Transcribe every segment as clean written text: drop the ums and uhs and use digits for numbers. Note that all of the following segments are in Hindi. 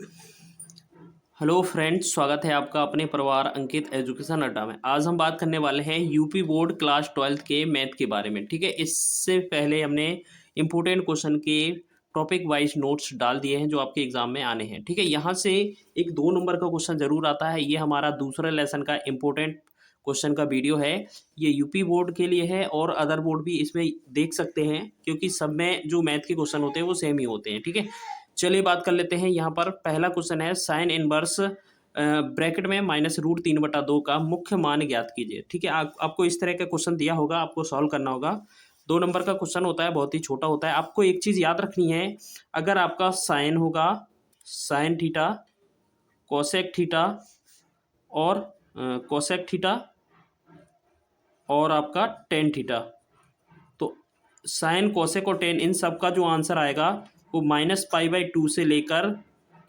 हेलो फ्रेंड्स, स्वागत है आपका अपने परिवार अंकित एजुकेशन अड्डा में। आज हम बात करने वाले हैं यूपी बोर्ड क्लास 12 के मैथ के बारे में। ठीक है, इससे पहले हमने इम्पोर्टेंट क्वेश्चन के टॉपिक वाइज नोट्स डाल दिए हैं जो आपके एग्जाम में आने हैं। ठीक है, यहाँ से एक 2 नंबर का क्वेश्चन जरूर आता है। ये हमारा दूसरे लेसन का इम्पोर्टेंट क्वेश्चन का वीडियो है। ये यूपी बोर्ड के लिए है और अदर बोर्ड भी इसमें देख सकते हैं, क्योंकि सब में जो मैथ के क्वेश्चन होते हैं वो सेम ही होते हैं। ठीक है, चलिए बात कर लेते हैं। यहाँ पर पहला क्वेश्चन है साइन इनवर्स ब्रैकेट में -√3/2 का मुख्य मान ज्ञात कीजिए। ठीक है, आपको इस तरह का क्वेश्चन दिया होगा, आपको सॉल्व करना होगा। 2 नंबर का क्वेश्चन होता है, बहुत ही छोटा होता है। आपको एक चीज़ याद रखनी है, अगर आपका साइन होगा साइन थीटा, कोसेक थीटा और कोसेक थीटा और आपका टेन थीटा, तो साइन कोसेक और टेन इन सब का जो आंसर आएगा वो -π/2 से लेकर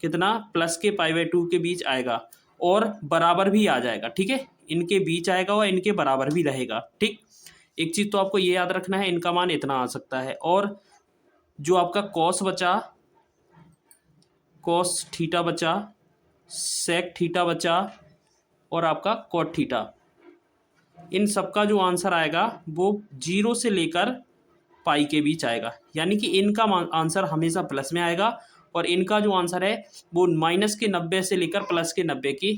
कितना प्लस के π/2 के बीच आएगा और बराबर भी आ जाएगा। ठीक है, इनके बीच आएगा और इनके बराबर भी रहेगा। ठीक, एक चीज़ तो आपको ये याद रखना है, इनका मान इतना आ सकता है। और जो आपका कॉस बचा, कॉस थीटा बचा, सेक थीटा बचा और आपका कॉट थीटा, इन सबका जो आंसर आएगा वो 0 से लेकर पाई के बीच आएगा। यानी कि इनका आंसर हमेशा प्लस में आएगा और इनका जो आंसर है वो -90 से लेकर +90 के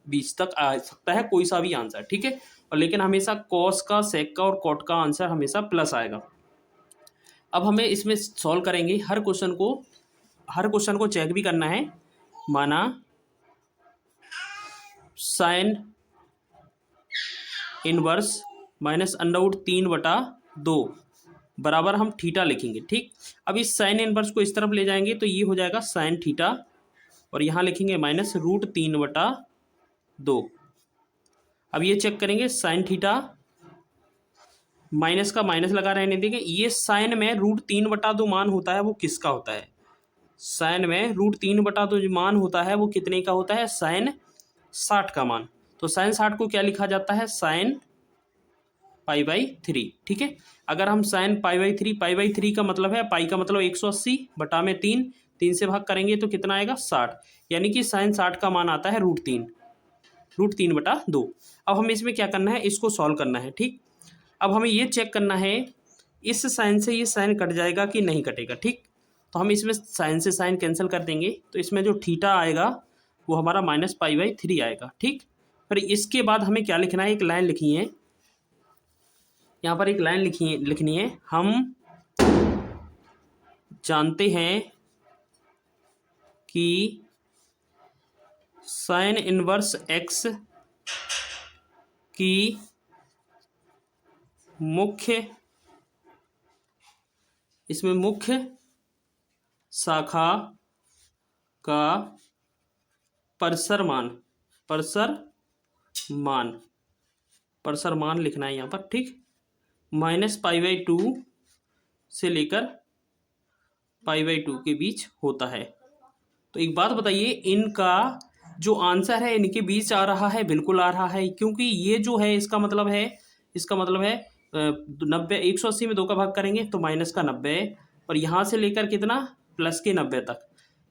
बीच तक आ सकता है, कोई सा भी आंसर। ठीक है, और लेकिन हमेशा कॉस का, सेक का और कॉट का आंसर हमेशा प्लस आएगा। अब हमें इसमें सॉल्व करेंगे हर क्वेश्चन को चेक भी करना है। माना साइन इनवर्स -√3/2 बराबर हम थीटा लिखेंगे। ठीक, अब इस साइन इनवर्स को इस तरफ ले जाएंगे तो ये हो जाएगा साइन थीटा और यहाँ लिखेंगे -√3/2। अब ये चेक करेंगे, साइन थीटा माइनस का माइनस लगा रहने देंगे। ये साइन में √3/2 मान होता है वो किसका होता है? साइन में √3/2 जो मान होता है वो कितने का होता है? साइन 60 का मान। तो साइन 60 को क्या लिखा जाता है? साइन π/3। ठीक है, अगर हम साइन π/3 का मतलब है, पाई का मतलब 180 बटा में 3 से भाग करेंगे तो कितना आएगा? 60। यानी कि साइन 60 का मान आता है √3/2। अब हमें इसमें क्या करना है? इसको सॉल्व करना है। ठीक, अब हमें ये चेक करना है इस साइन से ये साइन कट जाएगा कि नहीं कटेगा। ठीक, तो हम इसमें साइन से साइन कैंसिल कर देंगे तो इसमें जो थीटा आएगा वो हमारा -π/3 आएगा। ठीक, फिर इसके बाद हमें क्या लिखना है? एक लाइन लिखी है यहाँ पर, एक लाइन लिखनी है। हम जानते हैं कि साइन इनवर्स x की मुख्य शाखा का परसर मान लिखना है यहाँ पर। ठीक, -π/2 से लेकर π/2 के बीच होता है। तो एक बात बताइए, इनका जो आंसर है इनके बीच आ रहा है? बिल्कुल आ रहा है, क्योंकि ये जो है इसका मतलब है 180 में 2 का भाग करेंगे तो -90 और यहाँ से लेकर कितना? +90 तक।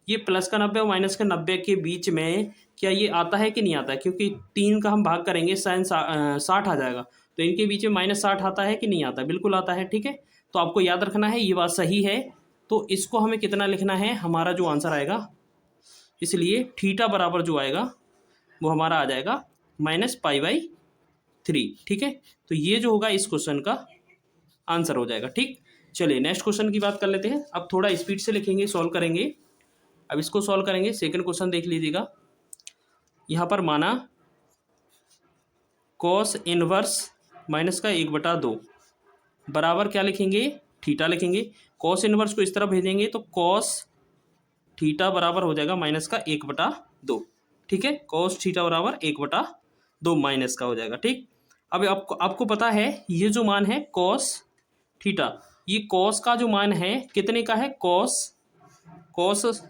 ये +90 और -90 के बीच में क्या ये आता है कि नहीं आता है? क्योंकि 3 का हम भाग करेंगे साइन 60 आ जाएगा, तो इनके बीच में -60 आता है कि नहीं आता? बिल्कुल आता है। ठीक है, तो आपको याद रखना है ये बात सही है। तो इसको हमें कितना लिखना है? हमारा जो आंसर आएगा, इसलिए थीटा बराबर जो आएगा वो हमारा आ जाएगा -π/3। ठीक है, तो ये जो होगा इस क्वेश्चन का आंसर हो जाएगा। ठीक, चलिए नेक्स्ट क्वेश्चन की बात कर लेते हैं। अब थोड़ा स्पीड से लिखेंगे, सॉल्व करेंगे। अब इसको सॉल्व करेंगे। सेकंड क्वेश्चन देख लीजिएगा। यहाँ पर माना कॉस इनवर्स -1/2 बराबर क्या लिखेंगे? थीटा लिखेंगे। कॉस इनवर्स को इस तरफ भेजेंगे तो कॉस थीटा बराबर हो जाएगा -1/2। ठीक है, कॉस थीटा बराबर 1/2 माइनस का हो जाएगा। ठीक, अब आपको पता है ये जो मान है कॉस थीटा, ये कॉस का जो मान है कितने का है? कॉस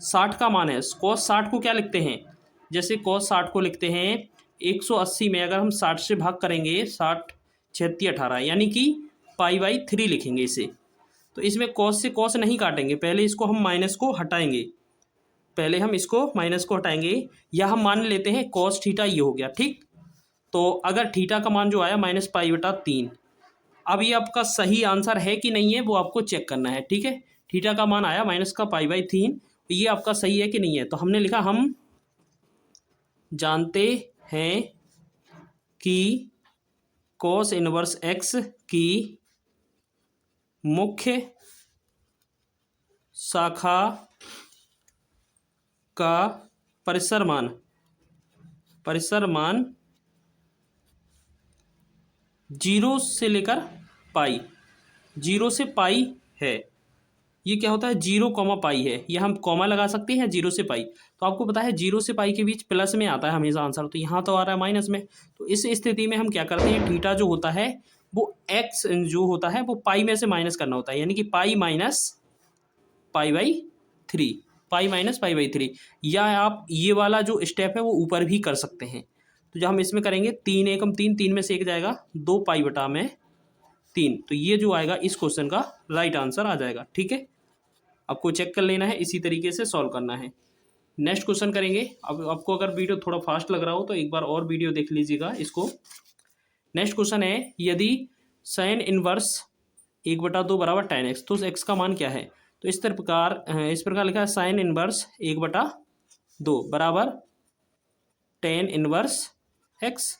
60 का मान है। कॉस 60 को क्या लिखते हैं? जैसे कॉस 60 को लिखते हैं 180 में अगर हम 60 से भाग करेंगे, 60 36 18, यानी कि π/3 लिखेंगे इसे। तो इसमें कॉस से कॉस नहीं काटेंगे, पहले इसको हम माइनस को हटाएंगे पहले हम इसको माइनस को हटाएंगे, या हम मान लेते हैं कॉस थीटा ये हो गया, ठीक। तो अगर थीटा का मान जो आया -π/3, अब ये आपका सही आंसर है कि नहीं है वो आपको चेक करना है, ठीक है। थीटा का मान आया -π/3, ये आपका सही है कि नहीं है। तो हमने लिखा हम जानते हैं कि cos इनवर्स x की मुख्य शाखा का परिसर मान 0 से लेकर पाई, 0 से पाई है। ये क्या होता है, 0, है। ये हम कॉमा लगा सकते हैं 0 से पाई। तो आपको पता है 0 से पाई के बीच प्लस में आता है हमेशा आंसर, तो यहाँ तो आ रहा है माइनस में। तो इस स्थिति में हम क्या करते हैं, थीटा जो होता है वो एक्स जो होता है वो पाई में से माइनस करना होता है, यानी कि पाई माइनस π/3, या आप ये वाला जो स्टेप है वो ऊपर भी कर सकते हैं। तो जब हम इसमें करेंगे 3 एकम 3, 3 में से 1 जाएगा, 2π/3। तो ये जो आएगा इस क्वेश्चन का राइट आंसर आ जाएगा, ठीक है। आपको चेक कर लेना है, इसी तरीके से सॉल्व करना है। नेक्स्ट क्वेश्चन करेंगे। अब आपको अगर वीडियो थोड़ा फास्ट लग रहा हो तो एक बार और वीडियो देख लीजिएगा इसको। नेक्स्ट क्वेश्चन है, यदि sin इनवर्स 1/2 बराबर tan x, तो उस x का मान क्या है। तो इस प्रकार लिखा है sin इनवर्स 1/2 बराबर tan इनवर्स x।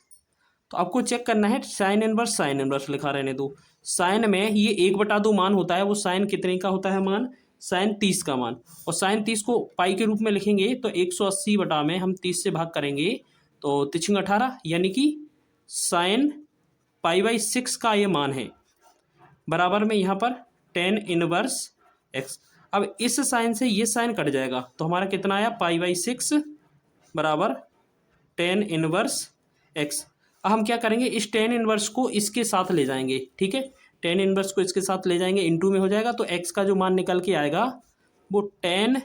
तो आपको चेक करना है sin इनवर्स लिखा रहने दो। साइन में ये 1/2 मान होता है, वो साइन कितने का होता है मान, साइन 30 का मान। और साइन 30 को पाई के रूप में लिखेंगे तो 180 बटा में हम 30 से भाग करेंगे तो 18, यानी कि साइन π/6 का ये मान है, बराबर में यहाँ पर tan इनवर्स x। अब इस साइन से ये साइन कट जाएगा तो हमारा कितना आया, π/6 बराबर tan इनवर्स x। अब हम क्या करेंगे, इस tan इनवर्स को इसके साथ ले जाएंगे, ठीक है। tan इनवर्स को इसके साथ ले जाएंगे, इनटू में हो जाएगा, तो x का जो मान निकल के आएगा वो tan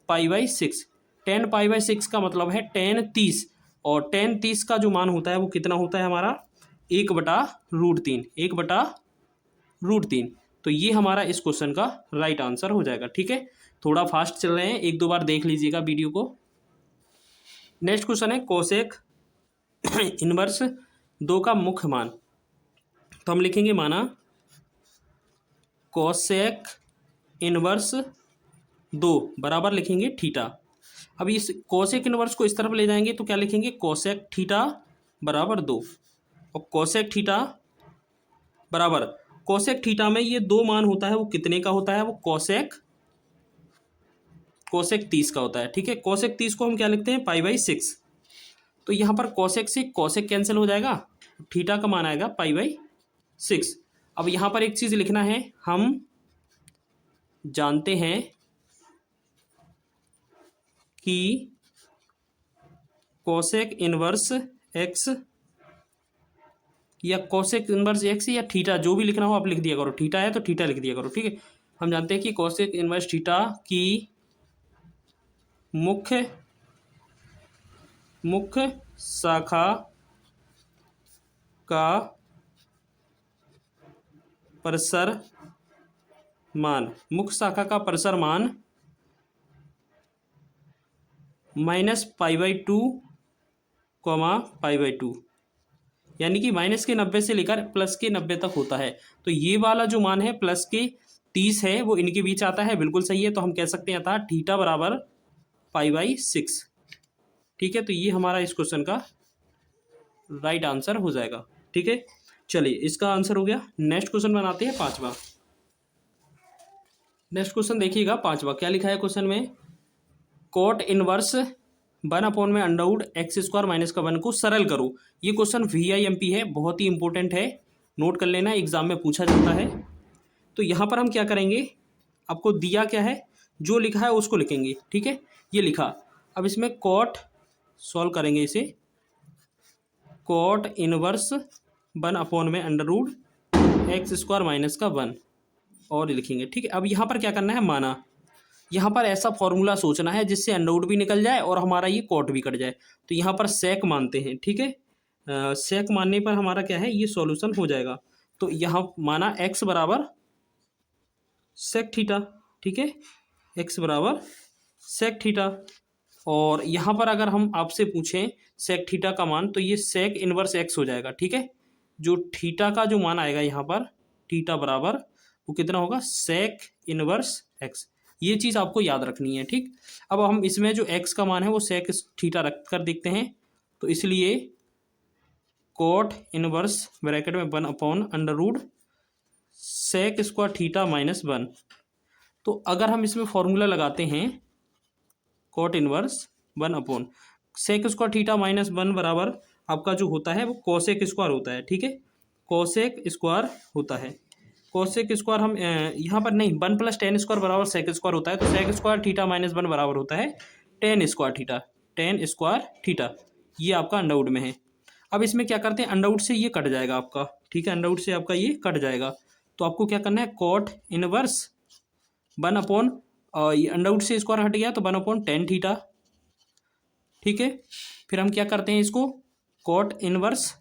π/6। tan π/6 का मतलब है tan 30, और tan 30 का जो मान होता है वो कितना होता है हमारा, 1/√3, 1/√3। तो ये हमारा इस क्वेश्चन का राइट आंसर हो जाएगा, ठीक है। थोड़ा फास्ट चल रहे हैं, 1-2 बार देख लीजिएगा वीडियो को। नेक्स्ट क्वेश्चन है कोसेक इनवर्स 2 का मुख्य मान। तो हम लिखेंगे माना कोसेक इनवर्स 2 बराबर लिखेंगे थीटा। अब इस कोसेक इनवर्स को इस तरफ ले जाएंगे तो क्या लिखेंगे, कोसेक थीटा बराबर 2, और कोसेक थीटा बराबर, कोसेक थीटा में ये 2 मान होता है वो कितने का होता है, वो कोसेक 30 का होता है, ठीक है। कोसेक 30 को हम क्या लिखते हैं, π/6। तो यहाँ पर कोसेक से कोसेक कैंसिल हो जाएगा, थीटा का मान आएगा π/6। अब यहाँ पर एक चीज़ लिखना है, हम जानते हैं कि कोसेक इनवर्स x, या कोसेक इनवर्स x या थीटा, जो भी लिखना हो आप लिख दिया करो, थीटा है तो थीटा लिख दिया करो, ठीक है। हम जानते हैं कि कोसेक इनवर्स थीटा की मुख्य शाखा का परिसर मान, मुख्य शाखा का परिसर मान -π/2, π/2, यानी कि माइनस के 90 से लेकर प्लस के 90 तक होता है। तो ये वाला जो मान है प्लस के 30 है वो इनके बीच आता है, बिल्कुल सही है। तो हम कह सकते हैं अर्थात थीटा बराबर π/6, ठीक है। तो ये हमारा इस क्वेश्चन का राइट आंसर हो जाएगा, ठीक है। चलिए इसका आंसर हो गया। नेक्स्ट क्वेश्चन बनाते हैं 5वां। नेक्स्ट क्वेश्चन देखिएगा 5वां, क्या लिखा है क्वेश्चन में, कोट इनवर्स 1/√x² - 1 को सरल करो। ये क्वेश्चन VIMP है, बहुत ही इंपॉर्टेंट है, नोट कर लेना, एग्जाम में पूछा जाता है। तो यहाँ पर हम क्या करेंगे, आपको दिया क्या है, जो लिखा है उसको लिखेंगे, ठीक है। ये लिखा, अब इसमें कोट सॉल्व करेंगे, इसे कोट इनवर्स 1/√x² - 1 और लिखेंगे, ठीक है। अब यहाँ पर क्या करना है, माना यहाँ पर ऐसा फॉर्मूला सोचना है जिससे अंडरवुड भी निकल जाए और हमारा ये कोट भी कट जाए। तो यहाँ पर सेक मानते हैं, ठीक है। सेक मानने पर हमारा क्या है, ये सॉल्यूशन हो जाएगा। तो यहाँ माना x बराबर सेक थीटा, ठीक है, x बराबर सेक थीटा। और यहाँ पर अगर हम आपसे पूछें सेक थीटा का मान, तो ये सेक इनवर्स एक्स हो जाएगा। ठीक है, जो थीटा का जो मान आएगा यहाँ पर थीटा बराबर वो कितना होगा, सेक इनवर्स एक्स। ये चीज़ आपको याद रखनी है। ठीक, अब हम इसमें जो एक्स का मान है वो सेक थीटा रख कर देखते हैं। तो इसलिए कोट इनवर्स ब्रैकेट में 1/√, सेक स्क्वायर थीटा माइनस 1। तो अगर हम इसमें फॉर्मूला लगाते हैं cot inverse 1 sec square theta minus 1 बराबर आपका जो होता है वो कोसेक स्क्वायर होता है। ठीक है, कोसेक स्क्वायर होता है। कोसेक स्क्वायर हम यहाँ पर नहीं, 1 + tan स्क्वायर बराबर सेक स्क्वायर होता है। तो सेक स्क्वायर थीटा माइनस 1 बराबर होता है tan square theta. tan square theta ये आपका अंडरवुड में है। अब इसमें क्या करते हैं, अंडरवुड से ये कट जाएगा आपका। ठीक है, अंडरवुड से आपका ये कट जाएगा। तो आपको क्या करना है, कोट इनवर्स 1 ये अंडरवुड से स्क्वायर हट गया तो 1/tan थीटा। ठीक है, फिर हम क्या करते हैं, इसको कोट इनवर्स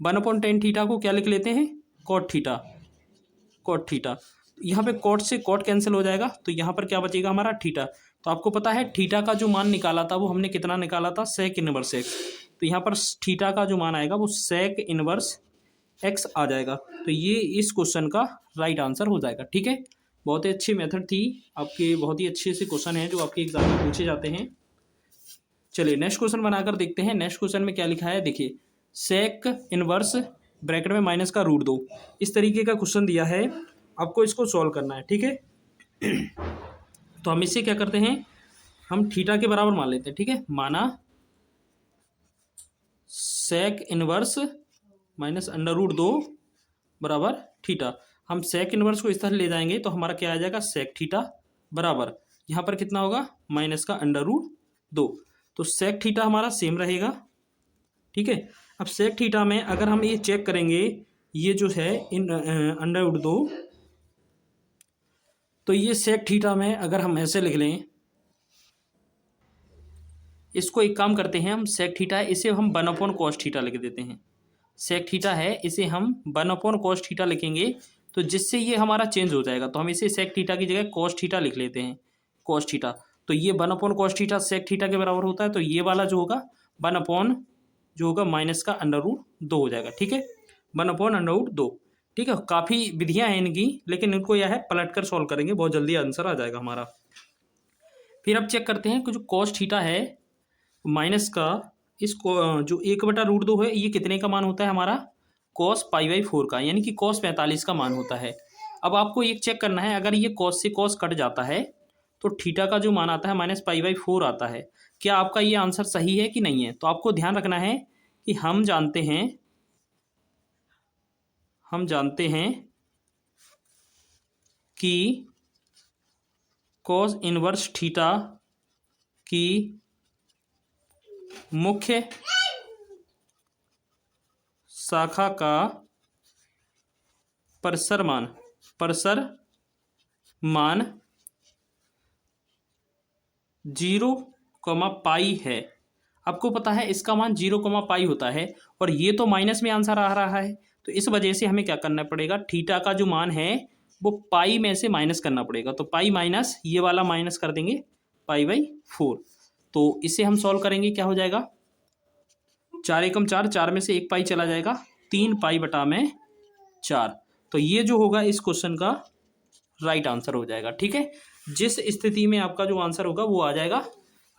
1/tan थीटा को क्या लिख लेते हैं, कोट थीटा। कोट थीटा, यहाँ पे कोट से कोट कैंसिल हो जाएगा तो यहाँ पर क्या बचेगा हमारा थीटा। तो आपको पता है थीटा का जो मान निकाला था वो हमने कितना निकाला था, सेक इनवर्स एक्स। तो यहाँ पर थीटा का जो मान आएगा वो सेक इनवर्स एक्स आ जाएगा। तो ये इस क्वेश्चन का राइट आंसर हो जाएगा। ठीक है, बहुत ही अच्छी मेथड थी आपके, बहुत ही अच्छे से क्वेश्चन हैं जो आपके एग्जाम में पूछे जाते हैं। चलिए नेक्स्ट क्वेश्चन बनाकर देखते हैं। नेक्स्ट क्वेश्चन में क्या लिखा है, देखिए सेक इनवर्स ब्रैकेट में माइनस का √2, इस तरीके का क्वेश्चन दिया है, आपको इसको सॉल्व करना है। ठीक है, तो हम इससे क्या करते हैं, हम थीटा के बराबर मान लेते हैं। ठीक है, माना सेक इनवर्स माइनस √2 बराबर थीटा। हम सेक इनवर्स को इस तरह ले जाएंगे तो हमारा क्या आ जाएगा, सेक थीटा बराबर यहाँ पर कितना होगा, माइनस का √2। तो सेक थीटा हमारा सेम रहेगा। ठीक है, अब सेक थीटा में अगर हम ये चेक करेंगे, ये जो है इन √2, तो ये सेक थीटा में अगर हम ऐसे लिख लें, इसको एक काम करते हैं, हम सेक थीटा है इसे हम 1/cos थीटा लिख देते हैं। सेक थीटा है इसे हम 1/cos थीटा लिखेंगे तो जिससे ये हमारा चेंज हो जाएगा। तो हम इसे सेक थीटा की जगह cos थीटा लिख लेते हैं, cos थीटा। तो ये 1/cos थीटा सेक थीटा के बराबर होता है। तो ये वाला जो होगा 1/ जो होगा माइनस का √2 हो जाएगा। ठीक है, 1/√2। ठीक है, काफ़ी विधियाँ हैं इनकी, लेकिन इनको यह है पलट कर सॉल्व करेंगे, बहुत जल्दी आंसर आ जाएगा हमारा। फिर अब चेक करते हैं कि जो cos थीटा है माइनस का इसको जो 1/√2 है, ये कितने का मान होता है हमारा, cos π/4 का, यानी कि cos 45 का मान होता है। अब आपको एक चेक करना है, अगर ये cos से cos कट जाता है तो थीटा का जो मान आता है -π/4 आता है। क्या आपका ये आंसर सही है कि नहीं है। तो आपको ध्यान रखना है कि हम जानते हैं कि cos इनवर्स थीटा की मुख्य शाखा का परसर मान 0, π है। आपको पता है इसका मान 0, π होता है और ये तो माइनस में आंसर आ रहा है। तो इस वजह से हमें क्या करना पड़ेगा, थीटा का जो मान है वो पाई में से माइनस करना पड़ेगा। तो पाई माइनस ये वाला माइनस कर देंगे π/4। तो इसे हम सॉल्व करेंगे, क्या हो जाएगा, 4 एकम 4, 4 में से 1 पाई चला जाएगा, 3π/4। तो ये जो होगा इस क्वेश्चन का राइट आंसर हो जाएगा। ठीक है, जिस स्थिति में आपका जो आंसर होगा वो आ जाएगा।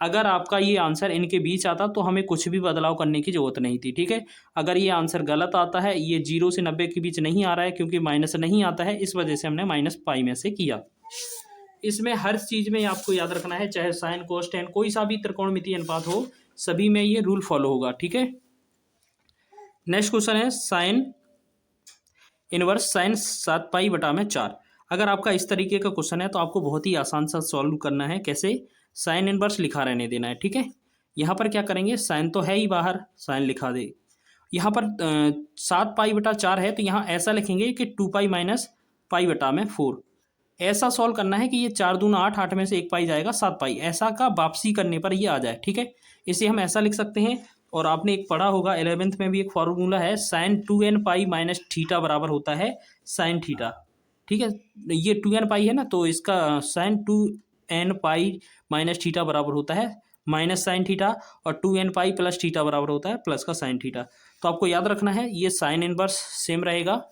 अगर आपका ये आंसर इनके बीच आता तो हमें कुछ भी बदलाव करने की जरूरत नहीं थी। ठीक है, अगर ये आंसर गलत आता है, ये 0 से 90 के बीच नहीं आ रहा है क्योंकि माइनस नहीं आता है, इस वजह से हमने -π में से किया। इसमें हर चीज़ में आपको याद रखना है, चाहे साइन कोस टेन कोई सा भी त्रिकोणमितीय अनुपात हो, सभी में ये रूल फॉलो होगा। ठीक है, नेक्स्ट क्वेश्चन है साइन इनवर्स साइन 7π/4। अगर आपका इस तरीके का क्वेश्चन है तो आपको बहुत ही आसान सा सॉल्व करना है। कैसे, साइन इनवर्स लिखा रहने देना है। ठीक है, यहाँ पर क्या करेंगे, साइन तो है ही बाहर, साइन लिखा दे। यहाँ पर 7π/4 है तो यहाँ ऐसा लिखेंगे कि 2π - π/4। ऐसा सॉल्व करना है कि ये 4 दूना 8, 8 में से 1 पाई जाएगा 7π, ऐसा का वापसी करने पर ये आ जाए। ठीक है, इसे हम ऐसा लिख सकते हैं। और आपने एक पढ़ा होगा 11th में भी एक फॉर्मूला है, sin 2nπ - थीटा बराबर होता है sin थीटा। ठीक है, ये 2nπ है ना, तो इसका sin 2nπ माइनस थीटा बराबर होता है माइनस साइन थीटा, और 2n पाई प्लस थीटा बराबर होता है प्लस का साइन थीटा। तो आपको याद रखना है ये साइन इनवर्स सेम रहेगा।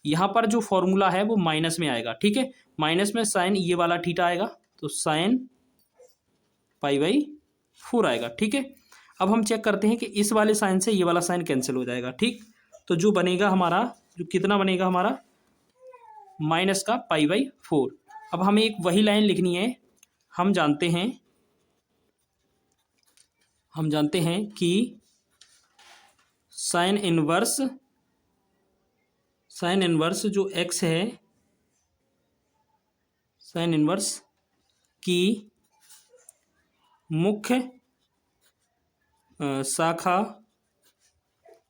यहाँ पर जो फॉर्मूला है वो माइनस में आएगा, ठीक है, माइनस में साइन ये वाला थीटा आएगा, तो साइन पाई बाई 4 आएगा, ठीक है। अब हम चेक करते हैं कि इस वाले साइन से ये वाला साइन कैंसिल हो जाएगा, ठीक। तो जो बनेगा हमारा, जो कितना बनेगा हमारा, माइनस का पाई बाई 4। अब हमें एक वही लाइन लिखनी है। हम जानते हैं कि साइन इनवर्स जो x है, साइन इनवर्स की मुख्य शाखा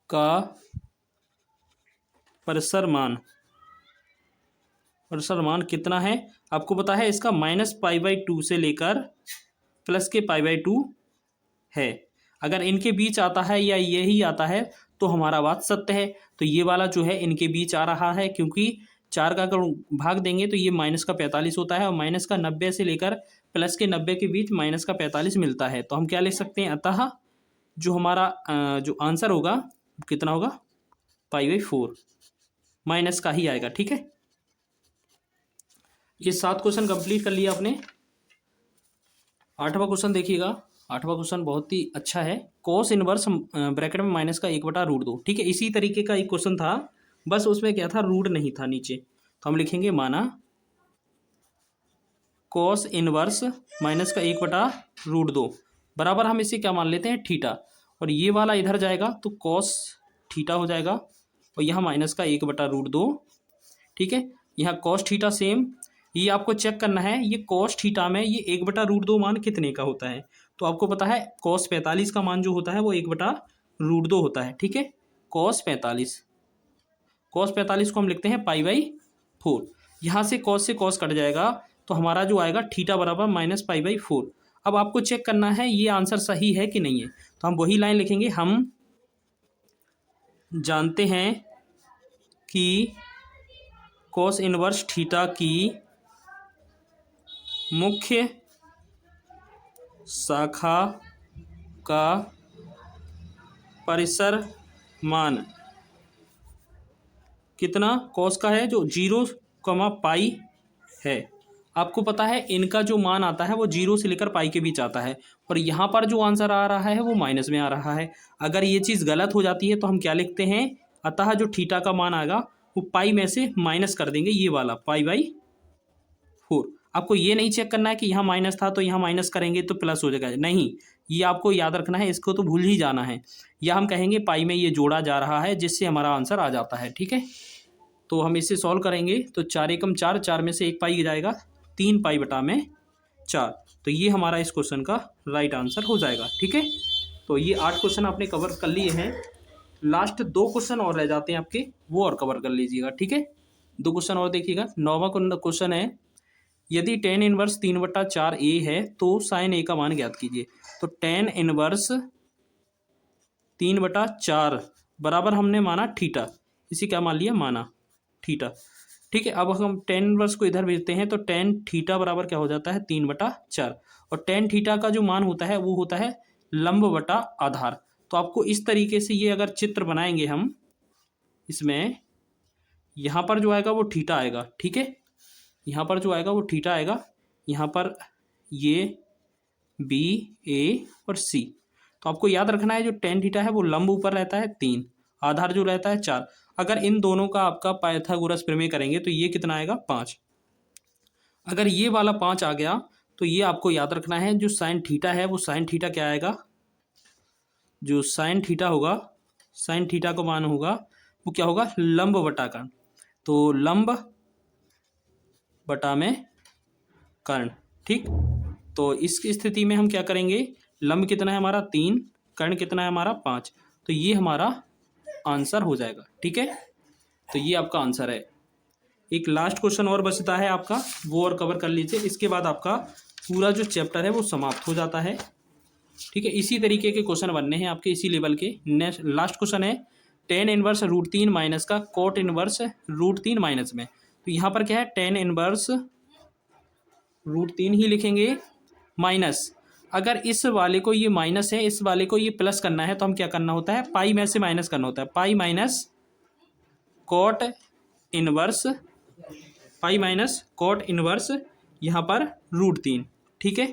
का परिसर मान कितना है, आपको पता है इसका माइनस पाई बाई 2 से लेकर प्लस के पाई बाई 2 है। अगर इनके बीच आता है या यही आता है तो हमारा बात सत्य है। तो ये वाला जो है इनके बीच आ रहा है, क्योंकि 4 का अगर भाग देंगे तो ये माइनस का 45 होता है, और माइनस का 90 से लेकर प्लस के 90 के बीच माइनस का 45 मिलता है। तो हम क्या लिख सकते हैं, अतः जो हमारा जो आंसर होगा कितना होगा, पाई बाई 4 माइनस का ही आएगा, ठीक है। ये 7 क्वेश्चन कंप्लीट कर लिया आपने। 8वां क्वेश्चन देखिएगा। 8वां क्वेश्चन बहुत ही अच्छा है। कोस इनवर्स ब्रैकेट में माइनस का 1/√2, ठीक है। इसी तरीके का एक क्वेश्चन था, बस उसमें क्या था, रूट नहीं था नीचे। तो हम लिखेंगे माना कोस इनवर्स माइनस का 1/√2 बराबर, हम इसे क्या मान लेते हैं, थीटा, और ये वाला इधर जाएगा तो कोस थीटा हो जाएगा, और यहाँ माइनस का 1/√2, ठीक है। यहाँ कोस थीटा सेम, ये आपको चेक करना है ये कोस थीटा में ये 1/√2 मान कितने का होता है। तो आपको पता है कोस 45 का मान जो होता है वो 1/√2 होता है, ठीक है। कोस 45 को हम लिखते हैं पाई बाई 4। यहाँ से कॉस कट जाएगा तो हमारा जो आएगा थीटा बराबर माइनस पाई बाई 4। अब आपको चेक करना है ये आंसर सही है कि नहीं है, तो हम वही लाइन लिखेंगे। हम जानते हैं कि कोस इनवर्स थीटा की मुख्य शाखा का परिसर मान कितना कॉस का है, जो 0, पाई है। आपको पता है इनका जो मान आता है वो 0 से लेकर पाई के बीच आता है, और यहाँ पर जो आंसर आ रहा है वो माइनस में आ रहा है। अगर ये चीज़ गलत हो जाती है तो हम क्या लिखते हैं, अतः जो थीटा का मान आएगा वो पाई में से माइनस कर देंगे, ये वाला पाई बाई 4। आपको ये नहीं चेक करना है कि यहाँ माइनस था तो यहाँ माइनस करेंगे तो प्लस हो जाएगा, नहीं, ये आपको याद रखना है, इसको तो भूल ही जाना है। या हम कहेंगे पाई में ये जोड़ा जा रहा है जिससे हमारा आंसर आ जाता है, ठीक है। तो हम इसे सॉल्व करेंगे तो 4 एकम 4, 4 में से 1 पाई जाएगा, 3 पाई बटा में 4। तो ये हमारा इस क्वेश्चन का राइट आंसर हो जाएगा, ठीक है। तो ये 8 क्वेश्चन आपने कवर कर लिए हैं। लास्ट 2 क्वेश्चन और रह जाते हैं आपके, वो और कवर कर लीजिएगा, ठीक है। 2 क्वेश्चन और देखिएगा। 9वां क्वेश्चन है, यदि tan इनवर्स 3/4 a है तो साइन a का मान ज्ञात कीजिए। तो tan इनवर्स 3/4 बराबर हमने माना थीटा, इसे क्या मान लिया, माना थीटा, ठीक है। अब हम tan इनवर्स को इधर भेजते हैं तो tan थीटा बराबर क्या हो जाता है, 3/4, और tan थीटा का जो मान होता है वो होता है लंब बटा आधार। तो आपको इस तरीके से ये अगर चित्र बनाएंगे हम, इसमें यहाँ पर जो आएगा वो थीटा आएगा, ठीक है, यहाँ पर जो आएगा वो थीटा आएगा, यहाँ पर ये बी ए और सी। तो आपको याद रखना है जो tan थीटा है वो लंब ऊपर रहता है 3, आधार जो रहता है 4। अगर इन दोनों का आपका पाइथागोरस प्रमेय करेंगे तो ये कितना आएगा, 5। अगर ये वाला 5 आ गया तो ये आपको याद रखना है जो साइन थीटा है वो साइन थीटा क्या आएगा, जो साइन थीटा होगा, साइन थीटा का मान होगा वो क्या होगा, लंब बटा कर्ण। तो लंब बटा में कर्ण, ठीक। तो इस स्थिति में हम क्या करेंगे, लंब कितना है हमारा 3, कर्ण कितना है हमारा 5, तो ये हमारा आंसर हो जाएगा, ठीक है। तो ये आपका आंसर है। एक लास्ट क्वेश्चन और बचता है आपका, वो और कवर कर लीजिए, इसके बाद आपका पूरा जो चैप्टर है वो समाप्त हो जाता है, ठीक है। इसी तरीके के क्वेश्चन बनने हैं आपके, इसी लेवल के। नेक्स्ट लास्ट क्वेश्चन है, tan इनवर्स √3 माइनस का cot इनवर्स √3 माइनस में। तो यहाँ पर क्या है, tan इनवर्स √3 ही लिखेंगे, माइनस, अगर इस वाले को ये माइनस है, इस वाले को ये प्लस करना है, तो हम क्या करना होता है, पाई में से माइनस करना होता है। Pi minus cot inverse, pi minus cot inverse यहाँ पर √3, ठीक है।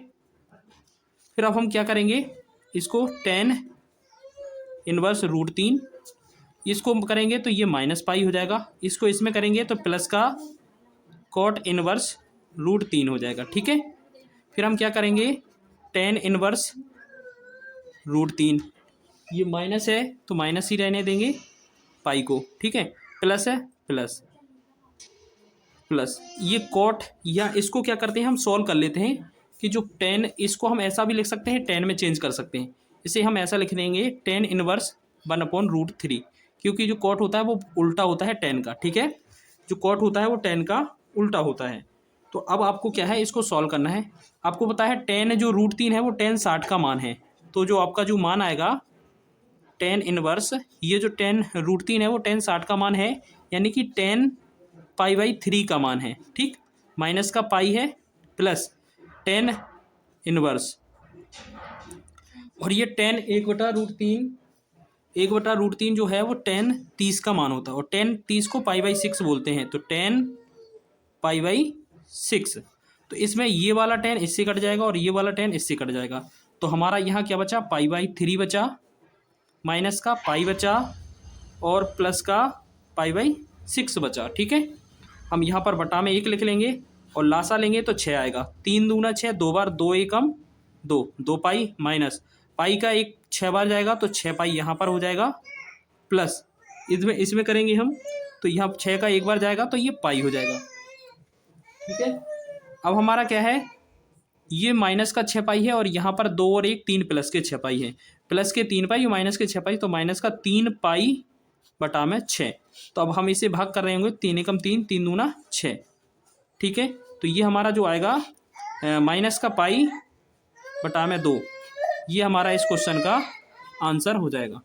फिर अब हम क्या करेंगे, इसको टेन इनवर्स √3, इसको करेंगे तो ये माइनस पाई हो जाएगा, इसको इसमें करेंगे तो प्लस का कॉट इनवर्स √3 हो जाएगा, ठीक है। फिर हम क्या करेंगे, टेन इनवर्स √3, ये माइनस है तो माइनस ही रहने देंगे पाई को, ठीक है। प्लस है प्लस प्लस, ये कॉट, या इसको क्या करते हैं हम सॉल्व कर लेते हैं कि जो टेन, इसको हम ऐसा भी लिख सकते हैं, टेन में चेंज कर सकते हैं। इसे हम ऐसा लिख देंगे टेन इनवर्स 1/√3, क्योंकि जो कॉट होता है वो उल्टा होता है टेन का, ठीक है। जो कॉट होता है वो टेन का उल्टा होता है। तो अब आपको क्या है, इसको सॉल्व करना है। आपको पता है टेन जो √3 है वो टेन 60 का मान है, तो जो आपका जो मान आएगा टेन इनवर्स, ये जो टेन √3 है वो टेन 60 का मान है, यानी कि 10 π/3 का मान है, ठीक। माइनस का पाई है प्लस 10 इनवर्स, और ये 10 1/√3 जो है वो 10 30 का मान होता है, और 10 30 को π/6 बोलते हैं, तो 10 π/6। तो इसमें ये वाला 10 इससे कट जाएगा और ये वाला 10 इससे कट जाएगा, तो हमारा यहाँ क्या बचा, π/3 बचा, माइनस का पाई बचा, और प्लस का π/6 बचा, ठीक है। हम यहाँ पर बटा में 1 लिख लेंगे और लासा लेंगे तो 6 आएगा, 3 दूना 6, 2 बार 2 एकम 2, 2 पाई माइनस पाई का 1 6 बार जाएगा तो 6 पाई यहाँ पर हो जाएगा, प्लस इसमें करेंगे हम तो यहाँ 6 का 1 बार जाएगा तो ये पाई हो जाएगा, ठीक है। अब हमारा क्या है, ये माइनस का 6 पाई है और यहाँ पर 2 और 1 3 प्लस के 6 पाई है, प्लस के 3 पाई माइनस के 6 पाई, तो माइनस का 3 पाई बटा में 6। तो अब हम इसे भाग कर रहे होंगे, 3 एकम 3, 3 दूना 6, ठीक है। तो ये हमारा जो आएगा माइनस का पाई बटा में 2, ये हमारा इस क्वेश्चन का आंसर हो जाएगा।